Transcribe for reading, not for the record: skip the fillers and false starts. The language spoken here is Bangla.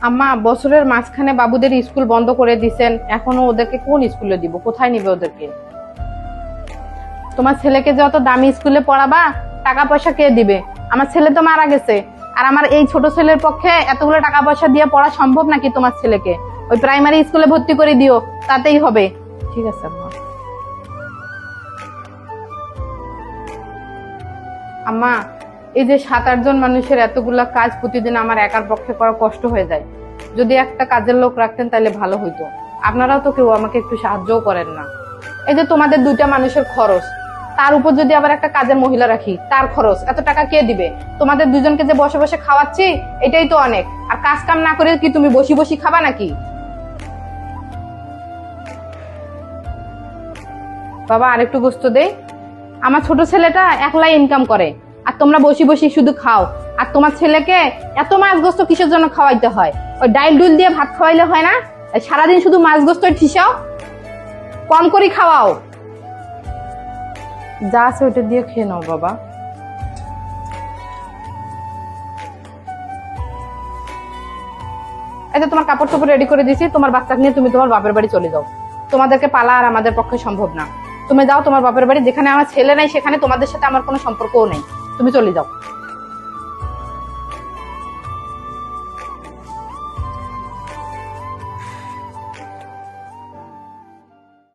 আম্মা, বছরের মাঝখানে বাবুদের স্কুল বন্ধ করে দিছেন, এখনো ওদেরকে কোন স্কুলে দিব? কোথায় নিবে ওদেরকে? তোমার ছেলেকে যত দামি স্কুলে পড়াবা, টাকা পয়সা কে দিবে? আমার ছেলে তো মারা গেছে, আর আমার এই ছোট ছেলের পক্ষে এতগুলো টাকা পয়সা দিয়ে পড়া সম্ভব নাকি? তোমার ছেলেকে ওই প্রাইমারি স্কুলে ভর্তি করে দিও, তাতেই হবে। ঠিক আছে আম্মা। আম্মা, এই যে 7-8 জন মানুষের এতগুলা কাজ প্রতিদিন আমার একার পক্ষে করা কষ্ট হয়ে যায়। যদি একটা কাজের লোক রাখতেন তাহলে ভালো হইতো। আপনারাও তো কেউ আমাকে একটু সাহায্যও করেন না। এই যে তোমাদের 2টা মানুষের খরচ, তার উপর যদি আবার একটা কাজের মহিলা রাখি, তার খরচ, এত টাকা কে দিবে? তোমাদের দুজনকে যে বসে বসে খাওয়াচ্ছি, এটাই তো অনেক। আর কাজ কাম না করে কি তুমি বসি বসি খাবা নাকি? বাবা, আরেকটু গোস্ত দেই। আমার ছোট ছেলেটা একলাই ইনকাম করে, আর তোমরা বসি বসি শুধু খাও। আর তোমার ছেলেকে এত মাছ গোস্ত কিসের জন্য খাওয়াইতে হয়? ওই ডাইল ডুল দিয়ে ভাত খাওয়াইলে হয় না? সারাদিন শুধু মাছ গোস্ত ঠিসাও, কম করে খাওয়াও। যা আছে ওইটা দিয়ে খেয়ে নাও বাবা। এই যে তোমার কাপড় চোপড় রেডি করে দিয়েছি, তোমার বাচ্চাকে নিয়ে তুমি তোমার বাপের বাড়ি চলে যাও। তোমাদেরকে পালা আর আমাদের পক্ষে সম্ভব না। তুমি যাও তোমার বাপের বাড়ি, যেখানে আমার ছেলে নাই সেখানে তোমাদের সাথে আমার কোনো সম্পর্কও নেই। তুমি চলে যাও।